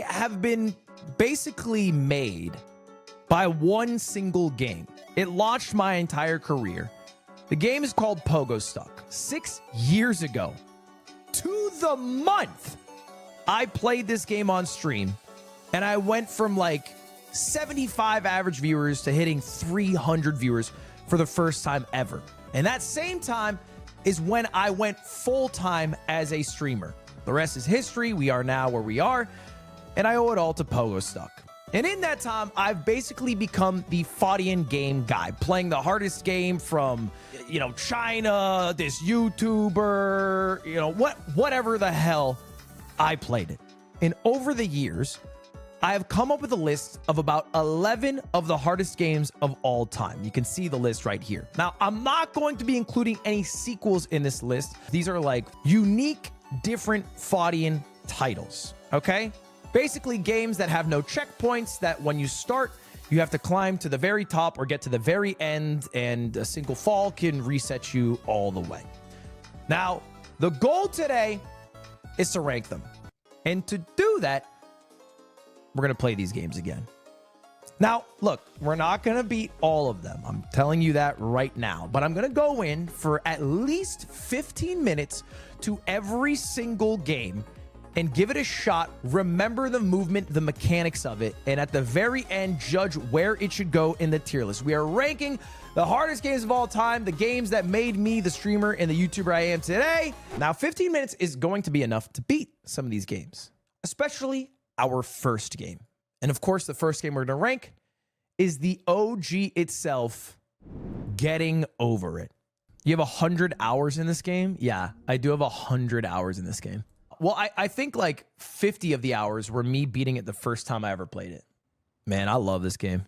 I have been basically made by one single game. It launched my entire career. The game is called Pogo Stuck. 6 years ago, to the month, I played this game on stream, and I went from like 75 average viewers to hitting 300 viewers for the first time ever. And that same time is when I went full-time as a streamer. The rest is history. We are now where we are, and I owe it all to Pogo Stuck. And in that time, I've basically become the Fodian game guy, playing the hardest game from, China, this YouTuber, whatever the hell, I played it. And over the years, I have come up with a list of about 11 of the hardest games of all time. You can see the list right here. Now, I'm not going to be including any sequels in this list. These are like unique, different Fodian titles, okay? Basically games that have no checkpoints, that when you start, you have to climb to the very top or get to the very end, and a single fall can reset you all the way. Now, the goal today is to rank them. And to do that, we're going to play these games again. Now, look, we're not going to beat all of them. I'm telling you that right now. But I'm going to go in for at least 15 minutes to every single game and give it a shot, remember the movement, the mechanics of it, and at the very end, judge where it should go in the tier list. We are ranking the hardest games of all time, the games that made me the streamer and the YouTuber I am today. Now, 15 minutes is going to be enough to beat some of these games, especially our first game. And of course, the first game we're going to rank is the OG itself, Getting Over It. You have 100 hours in this game? Yeah, I do have 100 hours in this game. Well, I think like 50 of the hours were me beating it the first time I ever played it. Man, I love this game.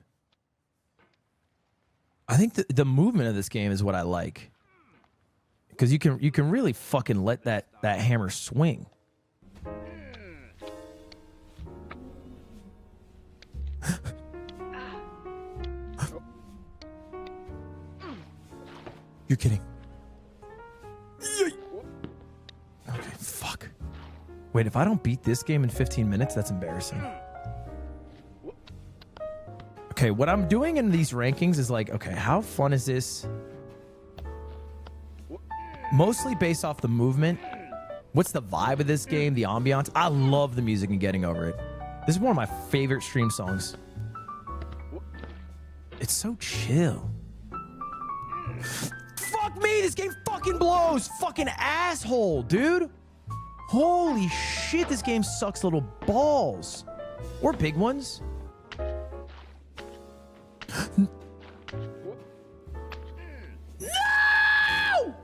I think the movement of this game is what I like. Because you can really fucking let that hammer swing. You're kidding. Okay, fuck. Wait, if I don't beat this game in 15 minutes, that's embarrassing. Okay, what I'm doing in these rankings is like, okay, how fun is this? Mostly based off the movement. What's the vibe of this game? The ambiance? I love the music and Getting Over It. This is one of my favorite stream songs. It's so chill. Fuck me, this game fucking blows. Fucking asshole, dude. Holy shit, this game sucks little balls. Or big ones. No!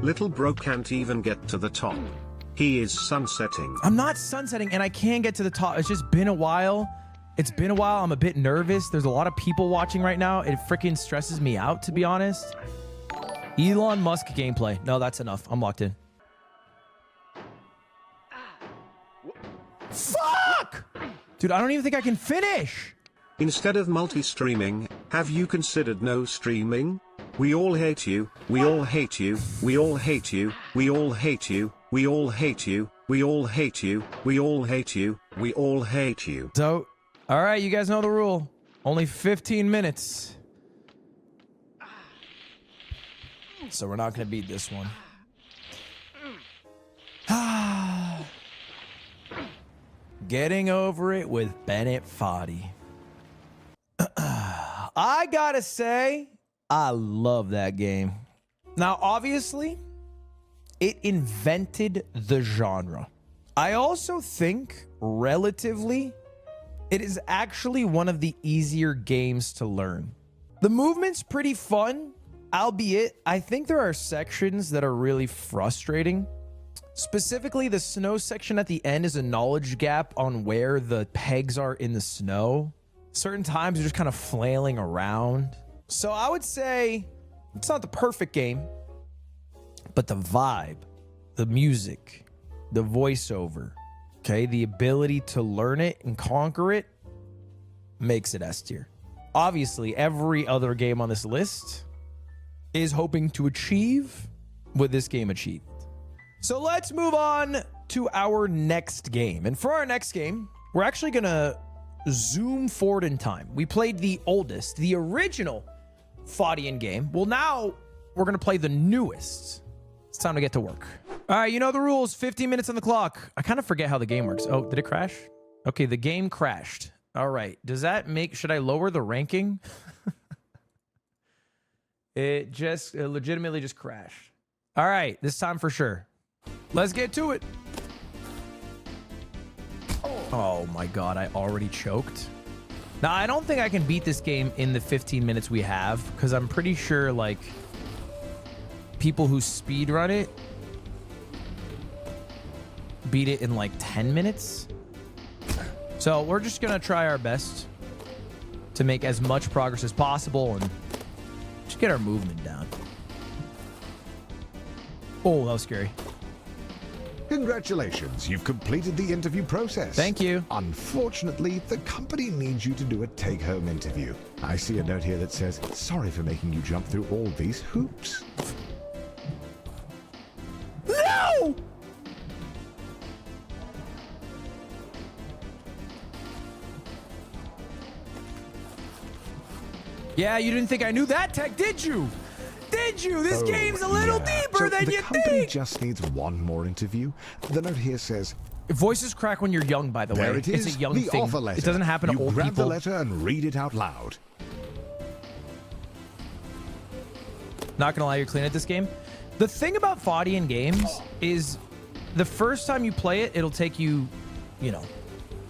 Little bro can't even get to the top. He is sunsetting. I'm not sunsetting, and I can get to the top. It's just been a while. It's been a while. I'm a bit nervous. There's a lot of people watching right now. It freaking stresses me out, to be honest. Elon Musk gameplay. No, that's enough. I'm locked in. Fuck! Dude, I don't even think I can finish. Instead of multi-streaming, have you considered no streaming? We all hate you. We all hate you. We all hate you. We all hate you. We all hate you. We all hate you. We all hate you. We all hate you. So, all right, you guys know the rule. Only 15 minutes. So we're not going to beat this one. Getting Over It with Bennett Foddy. I gotta say, I love that game. Now, obviously, it invented the genre. I also think, relatively, it is actually one of the easier games to learn. The movement's pretty fun, albeit I think there are sections that are really frustrating. Specifically, the snow section at the end is a knowledge gap on where the pegs are in the snow. Certain times you're just kind of flailing around. So I would say it's not the perfect game, but the vibe, the music, the voiceover, okay, the ability to learn it and conquer it makes it S tier. Obviously, every other game on this list is hoping to achieve what this game achieved. So let's move on to our next game. And for our next game, we're actually going to zoom forward in time. We played the oldest, the original Fadian game. Well, now we're going to play the newest. It's time to get to work. All right, you know the rules. 15 minutes on the clock. I kind of forget how the game works. Oh, did it crash? Okay, the game crashed. All right. Does that make... Should I lower the ranking? It legitimately just crashed. All right, this time for sure. Let's get to it. Oh my God, I already choked. Now, I don't think I can beat this game in the 15 minutes we have, because I'm pretty sure, like, people who speedrun it beat it in like 10 minutes. So we're just gonna try our best to make as much progress as possible and just get our movement down. Oh, that was scary. Congratulations, you've completed the interview process. Thank you. Unfortunately, the company needs you to do a take-home interview. I see a note here that says, sorry for making you jump through all these hoops. No! Yeah, you didn't think I knew that tech, did you? Did you? This game's a little deeper than you think. The company just needs one more interview. The note here says... Voices crack when you're young, by the way. There it is, It's a young the thing. offer letter. It doesn't happen to you old grab people. the letter and read it out loud. Not gonna lie, you're clean at this game. The thing about Fadian games is the first time you play it, it'll take you, you know,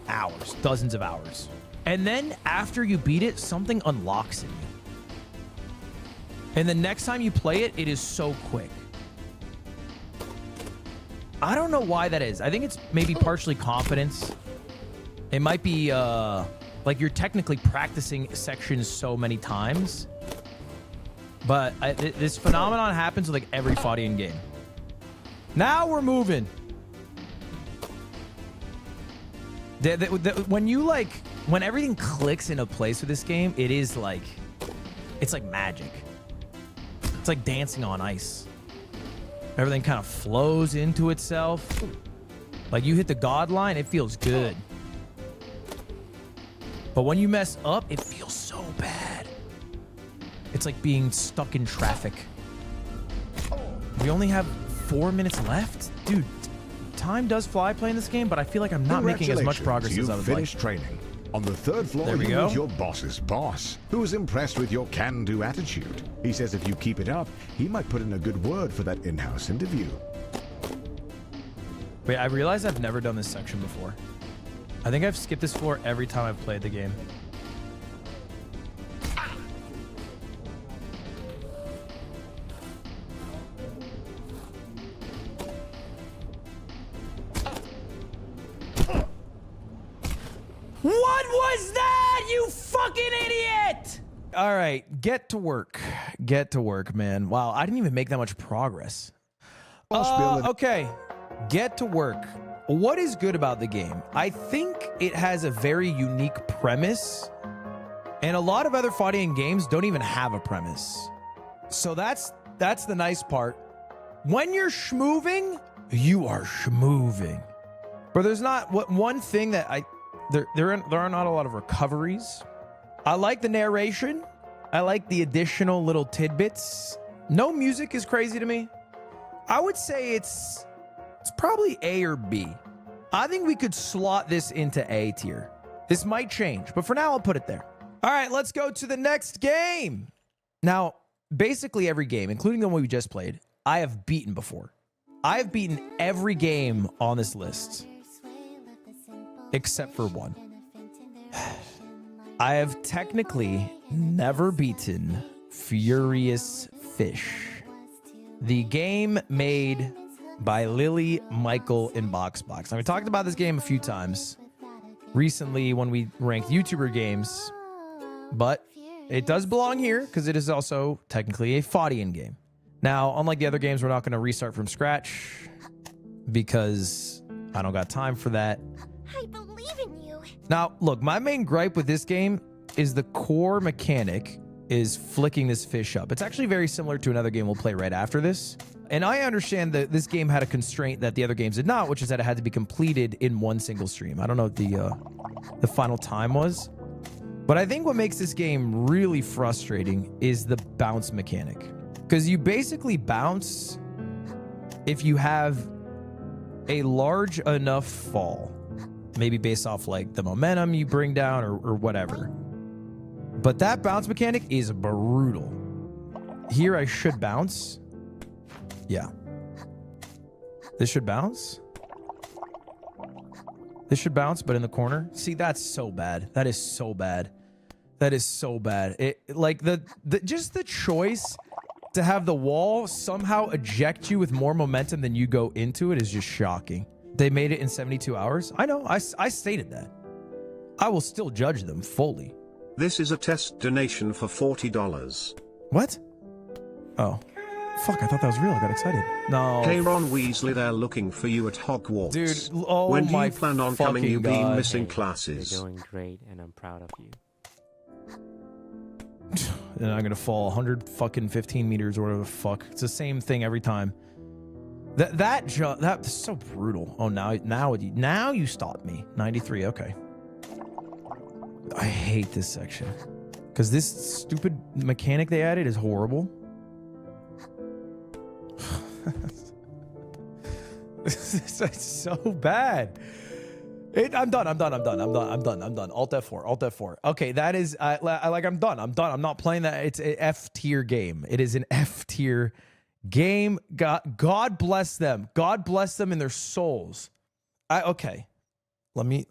hours, dozens of hours. And then after you beat it, something unlocks in you. And the next time you play it, it is so quick. I don't know why that is. I think it's maybe partially confidence. It might be like you're technically practicing sections so many times. But this phenomenon happens with like every Fadian game. Now we're moving. When you like, when everything clicks into place with this game, it is like, it's like magic. It's like dancing on ice. Everything kind of flows into itself. Like you hit the God line, it feels good. But when you mess up, it feels so bad. It's like being stuck in traffic. We only have 4 minutes left? Dude, time does fly playing this game, but I feel like I'm not making as much progress as I would like. You've finished training. On the third floor, There we you go. meet your boss's boss, who is impressed with your can-do attitude. He says if you keep it up, he might put in a good word for that in-house interview. Wait, I realize I've never done this section before. I think I've skipped this floor every time I've played the game. What was that, you fucking idiot? All right, get to work. Get to work, man. Wow, I didn't even make that much progress. Okay, get to work. What is good about the game? I think it has a very unique premise, and a lot of other Fadian games don't even have a premise. So that's the nice part. When you're schmooving, you are schmooving. But there's not one thing that there are not a lot of recoveries. I like the narration. I like the additional little tidbits. No music is crazy to me. I would say it's probably A or B. I think we could slot this into A tier. This might change, but for now, I'll put it there. All right, let's go to the next game. Now, basically every game, including the one we just played, I have beaten before. I have beaten every game on this list, except for one. I have technically never beaten Furious Fish, the game made by Lily, Michael, and Boxbox. Now, we talked about this game a few times recently when we ranked YouTuber games, but it does belong here because it is also technically a Fadian game. Now, unlike the other games, we're not going to restart from scratch because I don't got time for that. I believe in you. Now, look, my main gripe with this game is the core mechanic is flicking this fish up. It's actually very similar to another game we'll play right after this. And I understand that this game had a constraint that the other games did not, which is that it had to be completed in one single stream. I don't know what the final time was. But I think what makes this game really frustrating is the bounce mechanic. Because you basically bounce if you have a large enough fall. Maybe based off like the momentum you bring down or whatever. But that bounce mechanic is brutal. Here I should bounce. Yeah. This should bounce. This should bounce, but in the corner. See, that's so bad. That is so bad. That is so bad. It like just the choice to have the wall somehow eject you with more momentum than you go into it is just shocking. They made it in 72 hours. I know. I stated that. I will still judge them fully. This is a test donation for $40. What? Oh. Fuck, I thought that was real. I got excited. No. Hey Ron Weasley, they're looking for you at Hogwarts. Dude, oh when do my you plan on coming? You've been God. missing Hey, classes. You're doing great, and I'm proud of you. And I'm gonna fall 115 meters or whatever the fuck. It's the same thing every time. That's so brutal. Oh, now you stopped me. 93. Okay. I hate this section because this stupid mechanic they added is horrible. This is so bad. I'm done. Alt F4. Alt F4. Okay, that is I'm done. I'm not playing that. It's an F tier game. It is an F tier game. God bless them. God bless them in their souls. Okay. Let me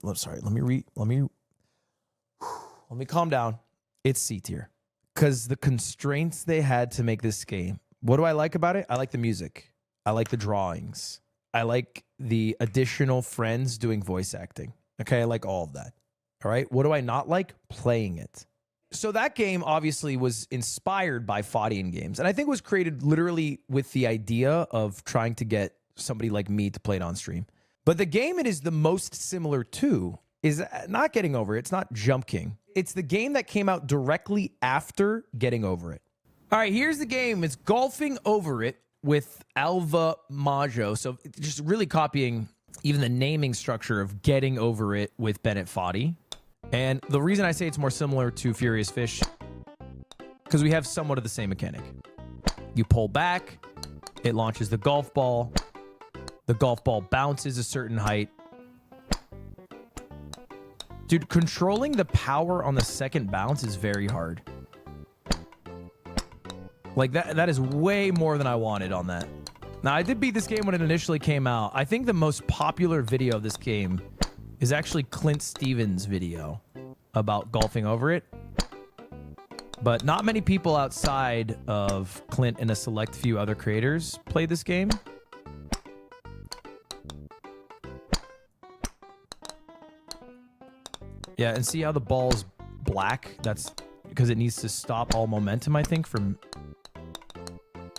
calm down. It's C tier. Because the constraints they had to make this game. What do I like about it? I like the music. I like the drawings. I like the additional friends doing voice acting. Okay, I like all of that. All right, what do I not like? Playing it. So that game obviously was inspired by Fadian games, and I think was created literally with the idea of trying to get somebody like me to play it on stream. But the game it is the most similar to is not Getting Over It. It's not Jump King. It's the game that came out directly after Getting Over It. All right, here's the game. It's Golfing Over It with Alva Majo. So just really copying even the naming structure of Getting Over It with Bennett Foddy. And the reason I say it's more similar to Furious Fish, because we have somewhat of the same mechanic. You pull back, it launches the golf ball. The golf ball bounces a certain height. Dude, controlling the power on the second bounce is very hard. Like, that is way more than I wanted on that. Now, I did beat this game when it initially came out. I think the most popular video of this game is actually Clint Stevens' video about golfing over it. But not many people outside of Clint and a select few other creators play this game. Yeah, and see how the ball's black? That's because it needs to stop all momentum, I think, from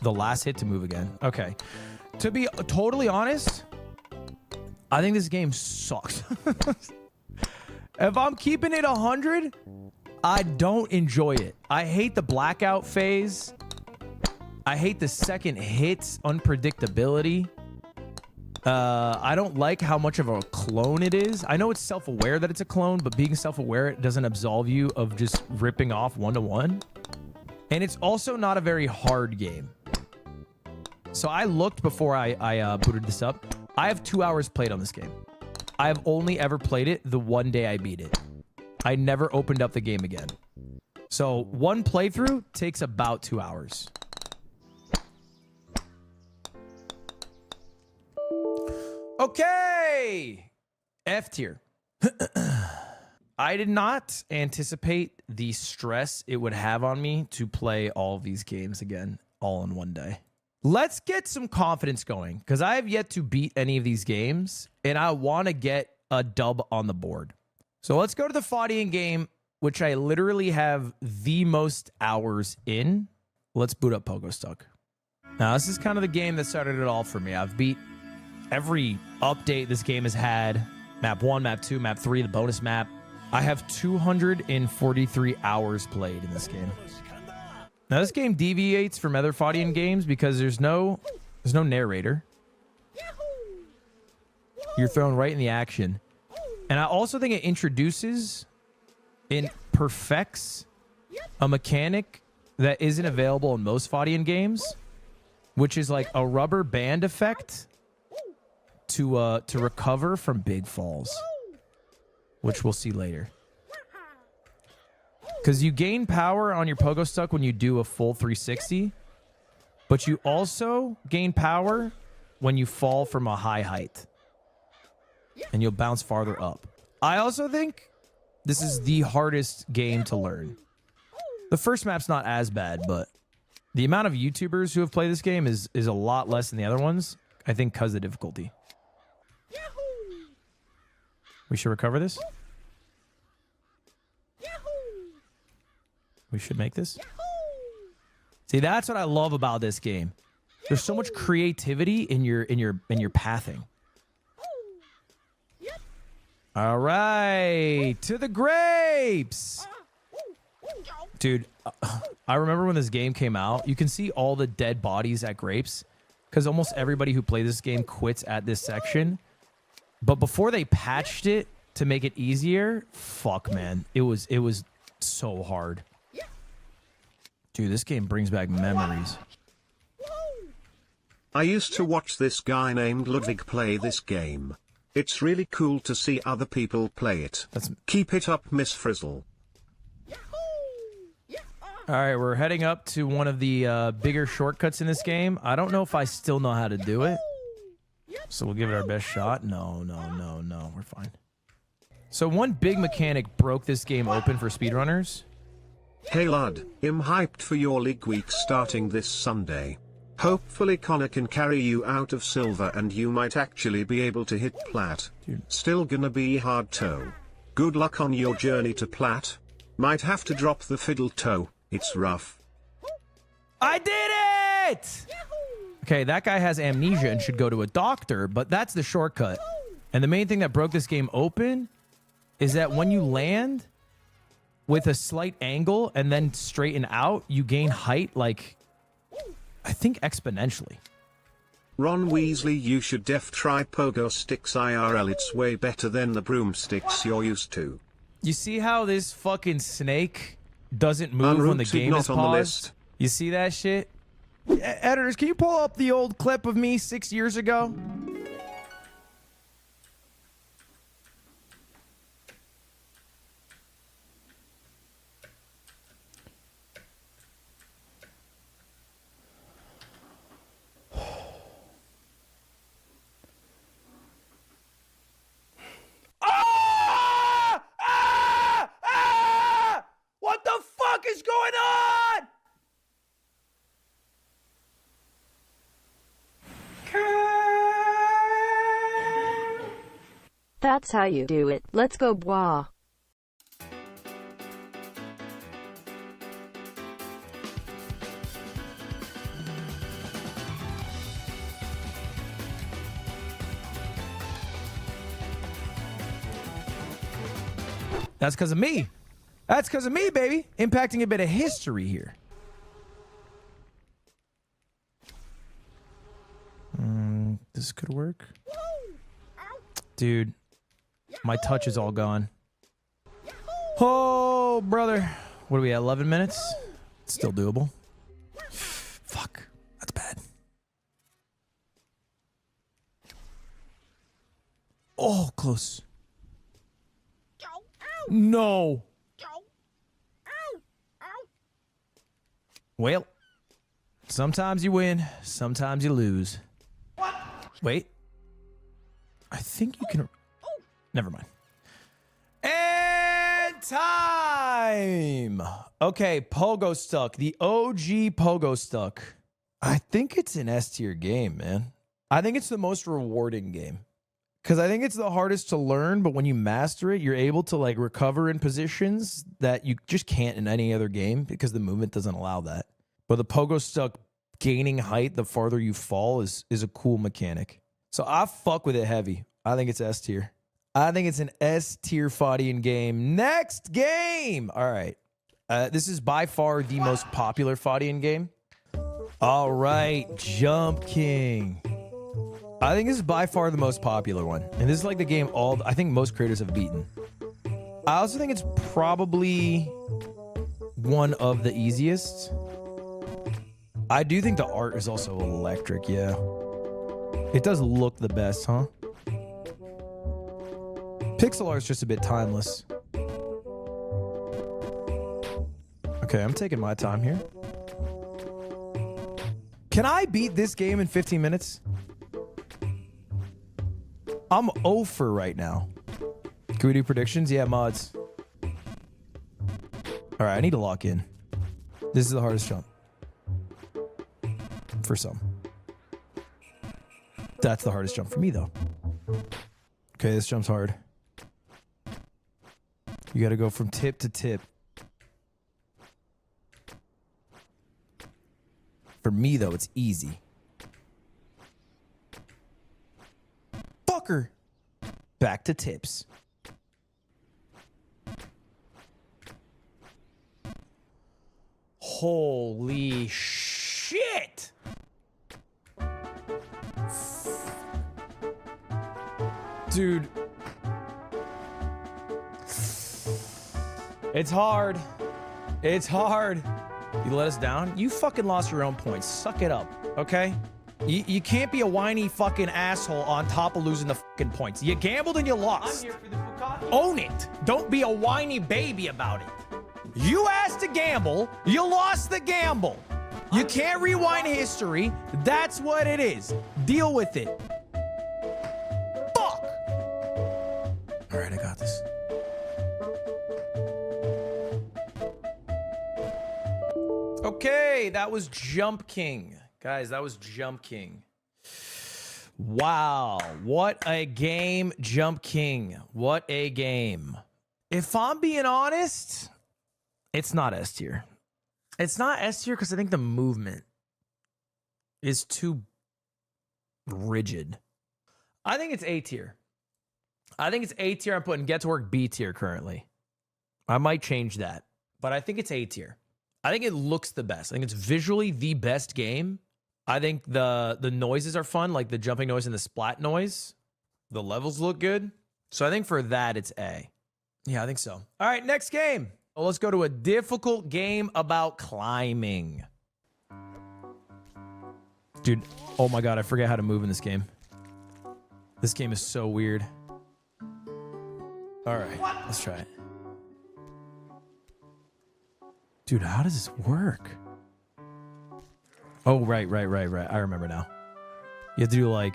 the last hit to move again. Okay. To be totally honest, I think this game sucks. If I'm keeping it 100, I don't enjoy it. I hate the blackout phase. I hate the second hit's unpredictability. I don't like how much of a clone it is. I know it's self-aware that it's a clone, but being self-aware, it doesn't absolve you of just ripping off one-to-one. And it's also not a very hard game. So I looked before I booted this up. I have 2 hours played on this game. I have only ever played it the one day I beat it. I never opened up the game again. So one playthrough takes about 2 hours. Okay. F tier. I did not anticipate the stress it would have on me to play all of these games again, all in one day. Let's get some confidence going, because I have yet to beat any of these games, and I want to get a dub on the board. So let's go to the Fadian game, which I literally have the most hours in. Let's boot up Pogo Stuck. Now, this is kind of the game that started it all for me. I've beat every update this game has had. Map 1, Map 2, Map 3, the bonus map. I have 243 hours played in this game. Now, this game deviates from other Fadian games because there's no There's no narrator. You're thrown right in the action. And I also think it introduces and perfects a mechanic that isn't available in most fighting games, which is like a rubber band effect to recover from big falls, which we'll see later. Because you gain power on your pogo stick when you do a full 360, but you also gain power when you fall from a high height, and you'll bounce farther up. I also think this is the hardest game to learn. The first map's not as bad, but the amount of YouTubers who have played this game is a lot less than the other ones, I think, because of the difficulty. We should recover this. We should make this. See, that's what I love about this game. There's so much creativity in your pathing. All right, to the grapes. Dude, I remember when this game came out, you can see all the dead bodies at grapes because almost everybody who played this game quits at this section. But before they patched it to make it easier, fuck, man, it was so hard. Dude, this game brings back memories. I used to watch this guy named Ludwig play this game. It's really cool to see other people play it. Keep it up, Miss Frizzle. All right, we're heading up to one of the bigger shortcuts in this game. I don't know if I still know how to do it, so we'll give it our best shot. No, we're fine. So one big mechanic broke this game open for speedrunners. Hey Lud, I'm hyped for your league week starting this Sunday. Hopefully Connor can carry you out of silver and you might actually be able to hit plat. Dude. Still Still gonna be hard toe. Good luck on your journey to plat. Might have to drop the fiddle toe, it's rough. I did it! Okay, that guy has amnesia and should go to a doctor, but that's the shortcut. And the main thing that broke this game open is that when you land with a slight angle and then straighten out, you gain height, like, I think exponentially. Ron Weasley, you should def try pogo sticks IRL, it's way better than the broomsticks you're used to. You see how this fucking snake doesn't move when the Unrooted game not is on the paused? list. You see that shit? Editors, can you pull up the old clip of me 6 years ago? What the fuck is going on? That's how you do it. Let's go, bois. That's because of me. That's because of me, baby. Impacting a bit of history here. This could work. Dude, my touch is all gone. Oh, brother. What are we at, 11 minutes? It's still doable. Fuck. That's bad. Oh, close. No. Well, sometimes you win, sometimes you lose. Wait. I think you can... Never mind. And time! Okay, Pogo Stuck. The OG Pogo Stuck. I think it's an S-tier game, man. I think it's the most rewarding game. Because I think it's the hardest to learn, but when you master it, you're able to like recover in positions that you just can't in any other game because the movement doesn't allow that. But the Pogo Stuck gaining height the farther you fall is a cool mechanic. So I fuck with it heavy. I think it's S tier. I think it's an S tier fighting game. Next game. All right. This is by far the most popular fighting game. All right, Jump King. I think this is by far the most popular one. And this is like the game I think most creators have beaten. I also think it's probably one of the easiest. I do think the art is also electric, yeah. It does look the best, huh? Pixel art is just a bit timeless. Okay, I'm taking my time here. Can I beat this game in 15 minutes? I'm 0 for right now. Can we do predictions? Yeah, mods. All right, I need to lock in. This is the hardest jump. For some. That's the hardest jump for me, though. Okay, this jump's hard. You gotta go from tip to tip. For me, though, it's easy. Fucker! Back to tips. Holy shit! Dude. It's hard. It's hard. You let us down? You fucking lost your own points. Suck it up, okay? You can't be a whiny fucking asshole on top of losing the fucking points. You gambled and you lost. I'm here for the Bukaki. Own it. Don't be a whiny baby about it. You asked to gamble. You lost the gamble. You can't rewind history. That's what it is. Deal with it. Fuck. All right, I got this. Okay, that was Jump King. Guys, that was Jump King. Wow, what a game, Jump King. What a game. If I'm being honest, it's not S tier. It's not S tier because I think the movement is too rigid. I think it's A tier. I think it's A tier. I'm putting Get to Work B tier currently. I might change that, but I think it's A tier. I think it looks the best. I think it's visually the best game. I think the noises are fun, like the jumping noise and the splat noise. The levels look good. So I think for that, it's A. Yeah, I think so. All right, next game. Well, let's go to a difficult game about climbing. Dude, oh my God, I forget how to move in this game. This game is so weird. All right, let's try it. Dude, how does this work? Oh, right. I remember now. You have to do like...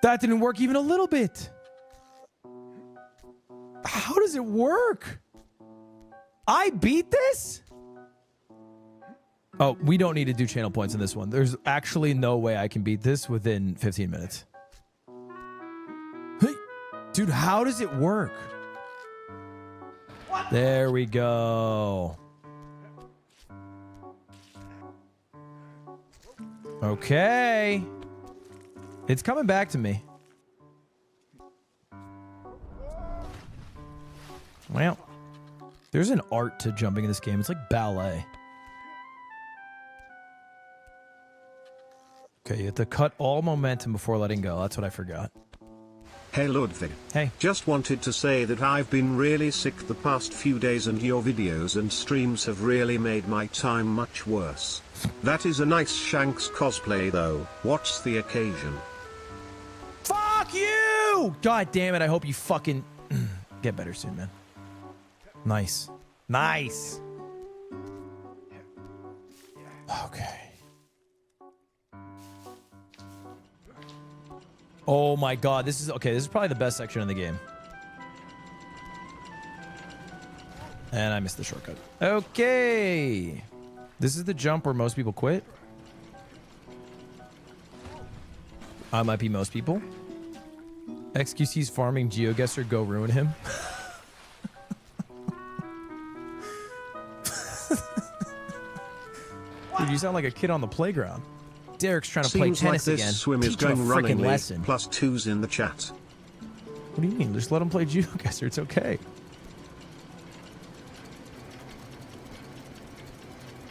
That didn't work even a little bit. How does it work? I beat this? Oh, we don't need to do channel points in this one. There's actually no way I can beat this within 15 minutes. Hey, dude, how does it work? There we go. Okay. It's coming back to me. Well, there's an art to jumping in this game. It's like ballet. Okay, you have to cut all momentum before letting go. That's what I forgot. Hey Ludwig. Hey. Just wanted to say that I've been really sick the past few days and your videos and streams have really made my time much worse. That is a nice Shanks cosplay though. What's the occasion? Fuck you! God damn it, I hope you fucking get better soon, man. Nice. Nice. Okay. Oh my God, this is okay. This is probably the best section of the game. And I missed the shortcut. Okay. This is the jump where most people quit. I might be most people. XQC's farming GeoGuessr, go ruin him. Dude, you sound like a kid on the playground. Derek's trying to play tennis like this again. Swim is Teach him going a freaking runningly. lesson. +2s in the chat. What do you mean? Just let him play GeoGuessr. It's okay.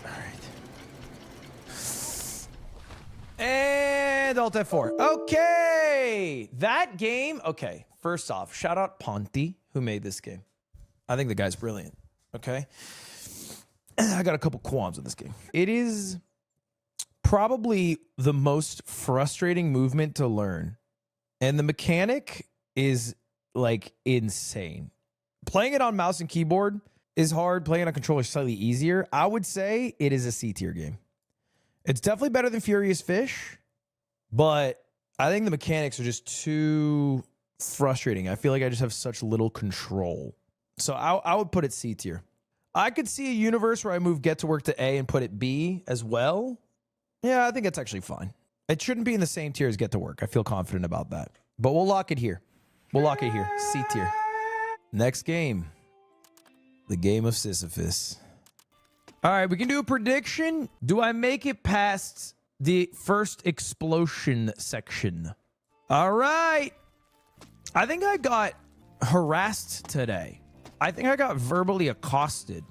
All right. multi-4. Okay. That game. Okay. First off, shout out Ponty, who made this game. I think the guy's brilliant. Okay. I got a couple qualms with this game. It is probably the most frustrating movement to learn. And the mechanic is like insane. Playing it on mouse and keyboard is hard. Playing it on controller is slightly easier. I would say it is a C tier game. It's definitely better than Furious Fish, but I think the mechanics are just too frustrating. I feel like I just have such little control. So I would put it C tier. I could see a universe where I move Get to Work to A and put it B as well. Yeah, I think it's actually fine. It shouldn't be in the same tier as Get to Work. I feel confident about that. But we'll lock it here. We'll lock it here. C tier. Next game. The game of Sisyphus. All right, we can do a prediction. Do I make it past the first explosion section? All right. I think I got harassed today. I think I got verbally accosted.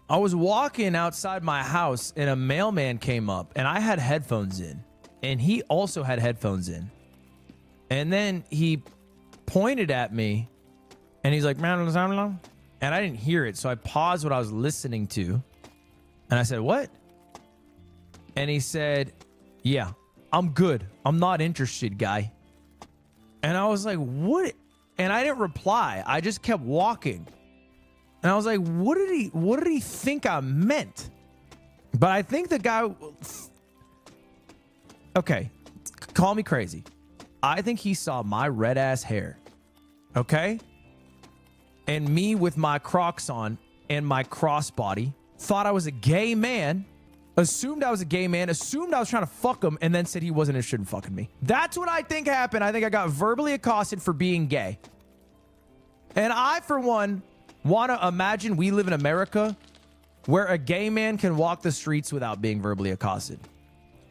I was walking outside my house and a mailman came up and I had headphones in and he also had headphones in. And then he pointed at me and he's like, and I didn't hear it. So I paused what I was listening to and I said, what? And he said, yeah, I'm good. I'm not interested, guy. And I was like, what? And I didn't reply. I just kept walking. And I was like, what did he think I meant? But I think the guy, okay, call me crazy. I think he saw my red ass hair. Okay? And me with my Crocs on and my crossbody, thought I was a gay man, assumed I was a gay man, assumed I was trying to fuck him, and then said he wasn't interested in fucking me. That's what I think happened. I think I got verbally accosted for being gay. And I, for one, want to imagine we live in America where a gay man can walk the streets without being verbally accosted.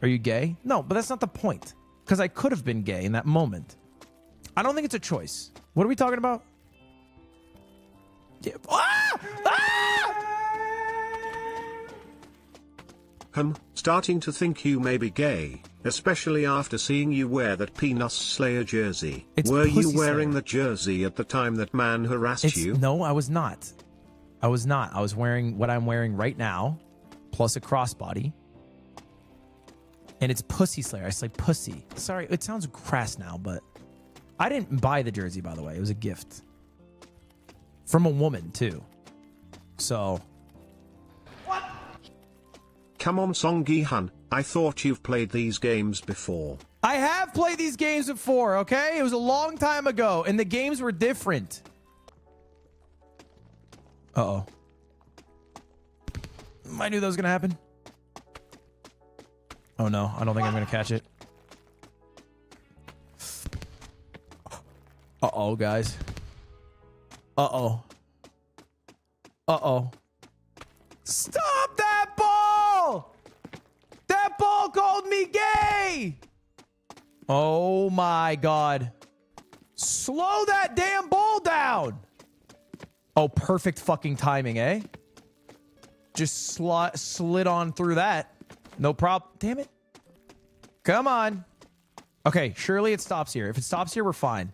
Are you gay? No, but that's not the point. Because I could have been gay in that moment. I don't think it's a choice. What are we talking about? Yeah. Ah! Ah! Starting to think you may be gay, especially after seeing you wear that Penis Slayer jersey. Were you wearing the jersey at the time that man harassed you? No, I was not. I was not. I was wearing what I'm wearing right now, plus a crossbody. And it's Pussy Slayer. I say pussy. Sorry, it sounds crass now, but I didn't buy the jersey, by the way. It was a gift. From a woman, too. So... Come on, Songi-han. I thought you've played these games before. I have played these games before, okay? It was a long time ago, and the games were different. Uh-oh. I knew that was going to happen. Oh, no. I don't think I'm going to catch it. Uh-oh, guys. Uh-oh. Uh-oh. Stop that ball! That ball called me gay! Oh my God. Slow that damn ball down! Oh, perfect fucking timing, eh? Just slid on through that. No problem. Damn it. Come on. Okay, surely it stops here. If it stops here, we're fine.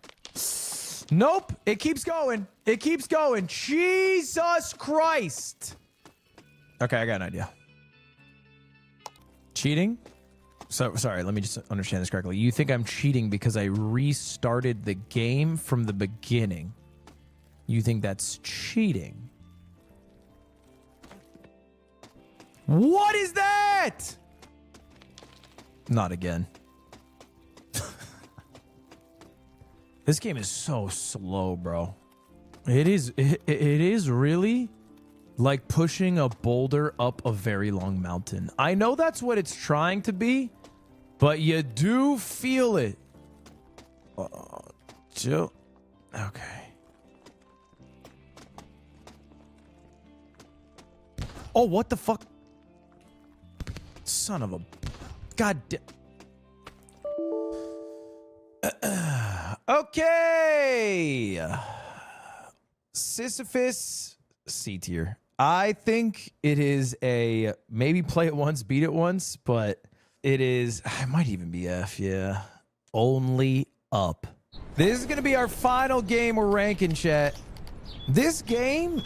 Nope. It keeps going. It keeps going. Jesus Christ. Okay, I got an idea. Cheating? So, sorry, let me just understand this correctly. You think I'm cheating because I restarted the game from the beginning. You think that's cheating? What is that? Not again. This game is so slow, bro. It is really like pushing a boulder up a very long mountain. I know that's what it's trying to be, but you do feel it. Chill. Okay. Oh, what the fuck? Son of a... God damn... Okay. Sisyphus C tier. I think it is a maybe play it once, beat it once, but it is, I might even be F, yeah. Only up. This is going to be our final game we're ranking, chat. This game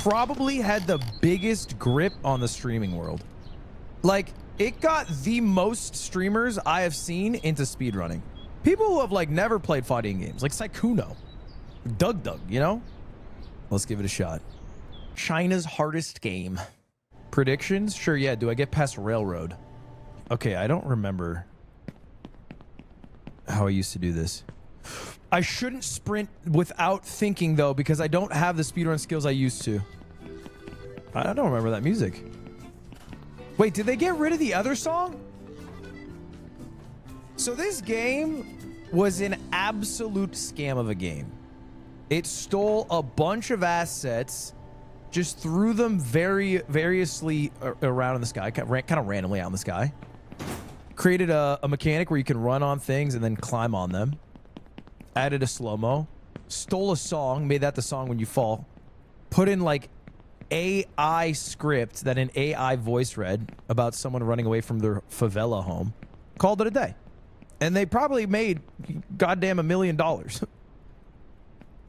probably had the biggest grip on the streaming world. Like, it got the most streamers I have seen into speedrunning. People who have, like, never played fighting games, like Saikuno, Doug, you know? Let's give it a shot. China's hardest game. Predictions? Sure, yeah. Do I get past Railroad? Okay, I don't remember how I used to do this. I shouldn't sprint without thinking, though, because I don't have the speedrun skills I used to. I don't remember that music. Wait, did they get rid of the other song? So this game was an absolute scam of a game. It stole a bunch of assets, just threw them variously around in the sky, kind of randomly out in the sky. Created a mechanic where you can run on things and then climb on them. Added a slow-mo. Stole a song, made that the song when you fall. Put in like AI script that an AI voice read about someone running away from their favela home. Called it a day. And they probably made goddamn $1 million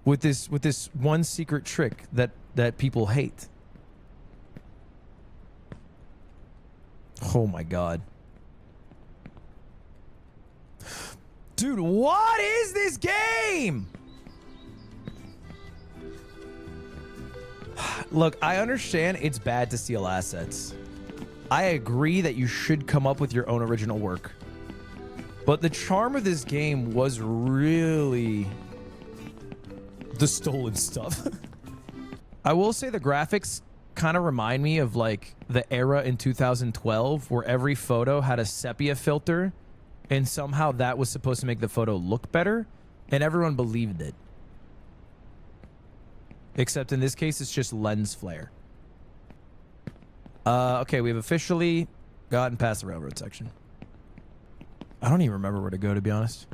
with this one secret trick that people hate. Oh my god. Dude, what is this game? Look, I understand it's bad to steal assets. I agree that you should come up with your own original work. But the charm of this game was really the stolen stuff. I will say the graphics kind of remind me of like the era in 2012 where every photo had a sepia filter. And somehow that was supposed to make the photo look better. And everyone believed it. Except in this case, it's just lens flare. Okay, we've officially gotten past the railroad section. I don't even remember where to go, to be honest.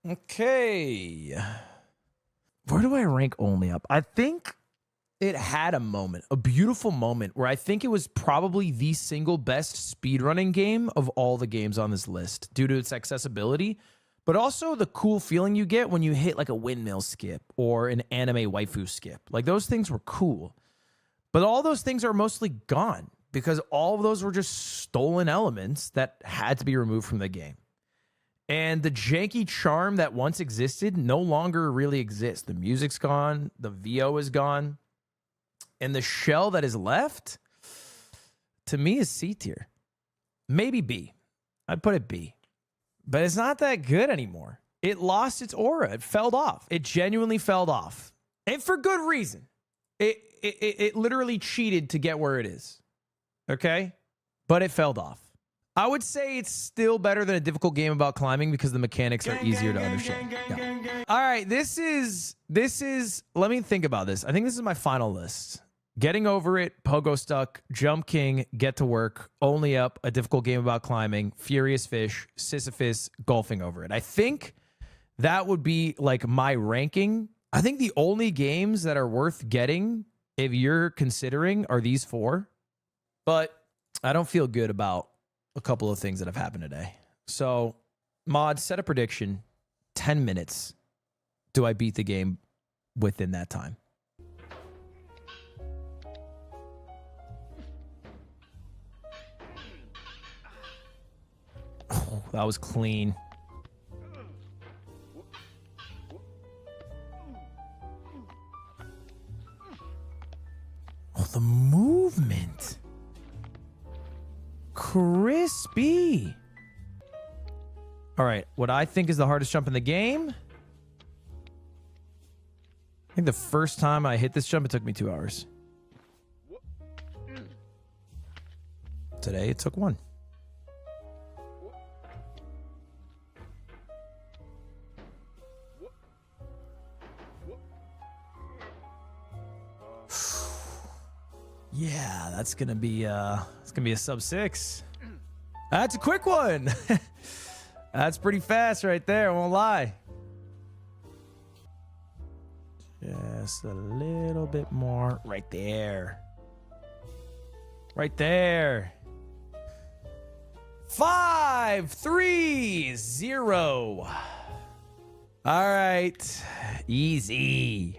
Okay. Where do I rank only up? I think it had a moment, a beautiful moment, where I think it was probably the single best speedrunning game of all the games on this list due to its accessibility, but also the cool feeling you get when you hit like a windmill skip or an anime waifu skip. Like those things were cool. But all those things are mostly gone because all of those were just stolen elements that had to be removed from the game. And the janky charm that once existed no longer really exists. The music's gone. The VO is gone. And the shell that is left, to me, is C tier. Maybe B. I'd put it B. But it's not that good anymore. It lost its aura. It fell off. It genuinely fell off. And for good reason. It literally cheated to get where it is. Okay? But it fell off. I would say it's still better than a difficult game about climbing because the mechanics are easier to understand. Yeah. All right, this is, let me think about this. I think this is my final list. Getting Over It, Pogo Stuck, Jump King, Get to Work, Only Up, a difficult game about climbing, Furious Fish, Sisyphus, Golfing Over It. I think that would be like my ranking. I think the only games that are worth getting, if you're considering, are these four. But I don't feel good about a couple of things that have happened today. So, Mod, set a prediction. 10 minutes. Do I beat the game within that time? Oh, that was clean. Oh, the movement. Crispy. All right, what I think is the hardest jump in the game. I think the first time I hit this jump, it took me 2 hours. Today, it took 1. Yeah, that's gonna be it's gonna be a sub 6. That's a quick one. That's pretty fast right there, I won't lie. Just a little bit more. Right there. Right there. 5, 3, 0. All right. Easy.